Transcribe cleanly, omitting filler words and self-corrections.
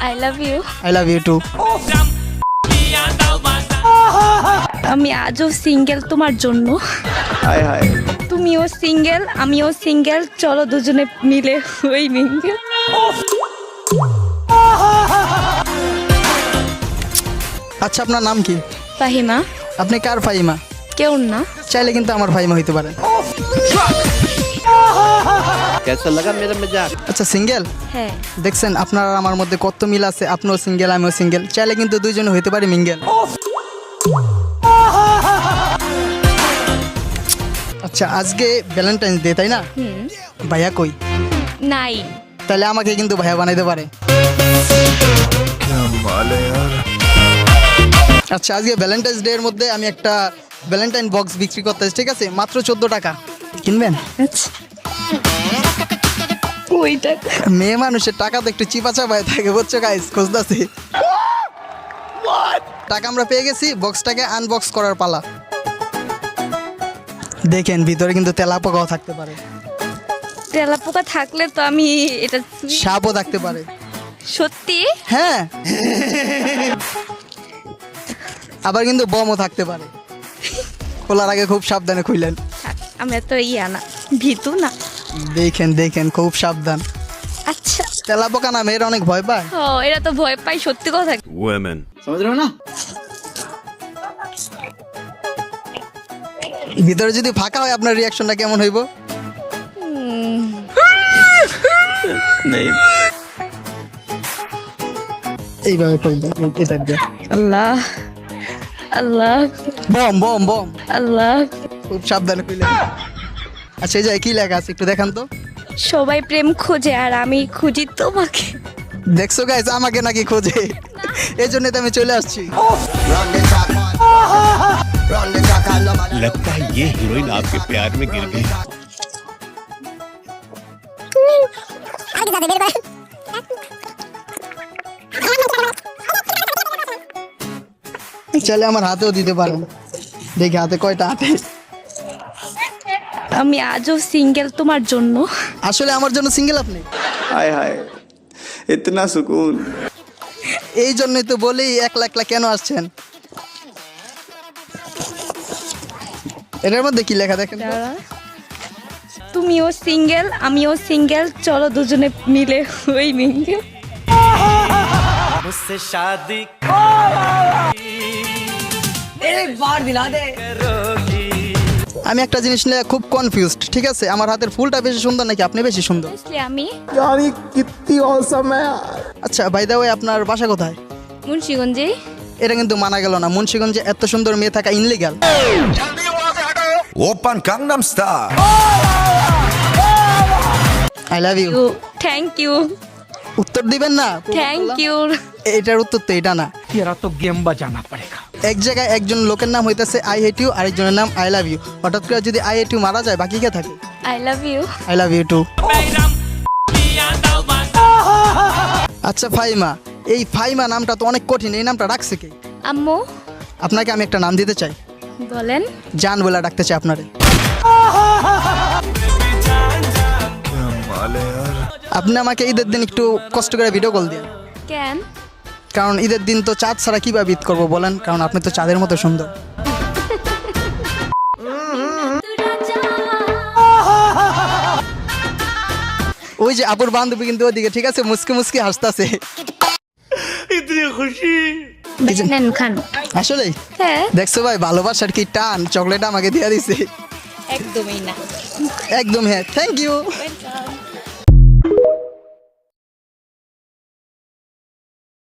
I love you. I love you too. আমি আজও single তোমার জন্য। হায় হায়। তুমিও সিঙ্গেল, আমিও সিঙ্গেল, চলো দুজনে মিলে ওই মিঙ্গেল। আচ্ছা, আপনার নাম কি? ফাহিমা। আপনি কার ফাহিমা? কেউ না। চাইলে কিন্তু আমার ফাহিমা হইতে পারে। कैसा लगा मेरा मजाक? আচ্ছা, সিঙ্গেল? হ্যাঁ। দেখছেন আপনার আর আমার মধ্যে কত মিল আছে। আপনিও সিঙ্গেল, আমিও সিঙ্গেল, চাইলে কিন্তু দুইজনে হইতে পারি মিঙ্গেল। আচ্ছা, আজকে ভ্যালেন্টাইন্স ডে, তাই না? ভাইয়া কই? নাই। তাহলে আমাকে কিন্তু ভাইয়া বানাইতে পারে। আচ্ছা, আজকে ভ্যালেন্টাইন্স ডে এর মধ্যে আমি একটা ভ্যালেন্টাইন বক্স বিক্রি করতেছি, ঠিক আছে? মাত্র 14 টাকা। কিনবেন? আচ্ছা। ওইটা মেয়ে মানুষের টাকা তো একটু চিপা চাপায় থাকে, বুঝছো গাইস? খুঁজতেছি টাকা আমরা পেয়ে গেছি, বক্সটাকে আনবক্স করার পালা। দেখেন ভিতরে কিন্তু তেলাপোকাও থাকতে পারে, তেলাপোকা থাকলে তো আমি এটা সাপও থাকতে পারে। সত্যি? হ্যাঁ, আবার কিন্তু বমও থাকতে পারে। খোলার আগে খুব সাবধানে খুললেন। আমি তো ইয়া না, ভীতু না। দেখেন দেখেন, খুব সাবধান। আচ্ছা। তেলাপোকা না, মেয়েরা অনেক ভয় পায়। ও, এরা তো ভয় পায়, সত্যি কথা। Women. समझ रहे हो ना? ভিতরে যদি ফাঁকা হয় আপনার রিয়াকশনটা কেমন হইব? नहीं। এইভাবে করবেন, এটা দিয়ে। আল্লাহ আল্লাহ বম বম বম। আল্লাহ। খুব সাবধানে খুললেন। আচ্ছা, এই যে কি লেখা আছে একটু দেখান তো। সবাই প্রেম খোঁজে আর আমি খুঁজি তোমাকে। দেখছো গাইস, আমাকে নাকি খোঁজে, এই জন্য তো আমি চলে আসছি। लगता है ये हीरोइन आपके प्यार में गिर गई। চলে আমার হাতেও দিতে পারেন, দেখি হাতে কয়টা হাতে। আমি আজও সিঙ্গেল তোমার জন্য। আসলে আমার জন্য সিঙ্গেল আপনি? हाय हाय। इतना सुकून। এই জন্যই তো বলি একলা একলা কেন আসছেন। এটার মধ্যে কি লেখা দেখেন তো? তুমিও সিঙ্গেল, আমিও সিঙ্গেল, চলো দুজনে মিলে ওই মিঙ্গেল। मुझसे शादी আমি একটা জিনিস নিয়ে খুব কনফিউজড, ঠিক আছে? আমার হাতের ফুলটা বেশি সুন্দর নাকি আপনি বেশি সুন্দর? আসলে আমি আচ্ছা, বাই দ্য ওয়ে, আপনার বাসা কোথায়? মুন্সিগঞ্জে। এটা কিন্তু মানা গেল না, মুন্সিগঞ্জে এত সুন্দর মেয়ে থাকা ইনলিগাল। ओपन कंगनम स्टार। I love you. Thank you. উত্তর দিবেন না? Thank you. এটার উত্তর তো এটা না। तेरा तो गेम बजाना पड़ेगा। এক জায়গায় একজন লোকের নাম হইতেছে আই হেট ইউ, আরেকজনের নাম আই লাভ ইউ। হঠাৎ করে যদি আই হেট ইউ মারা যায়, বাকি কে থাকে? I love you. I love you too. আচ্ছা ফাইমা, এই ফাইমা নামটা তো অনেক কঠিন, এই নামটা রাখছে কে? আম্মু। আপনাকে আমি একটা নাম দিতে চাই, বলেন। জান বলে ডাকতে চাই আপনারে। আপনি আমাকে ঈদের দিন একটু কষ্ট করে ভিডিও কল দিন। কেন? কারণ ঈদের দিন তো চাঁদ ছাড়া কিভাবে ঈদ করবো বলেন? কারণ আপনি তো চাঁদের মতো সুন্দর। ওই যে আপুর বান্ধবী কিন্তু ওদিকে, ঠিক আছে? মুসকে মুসকে হাসতাছে। নেন খান। আসলে হ্যাঁ। দেখছো ভাই, ভালোবাসার কি টান, চকলেট আমাকে দিয়ে দিছে। একদমই না। একদম, হ্যাঁ, থ্যাংক ইউ।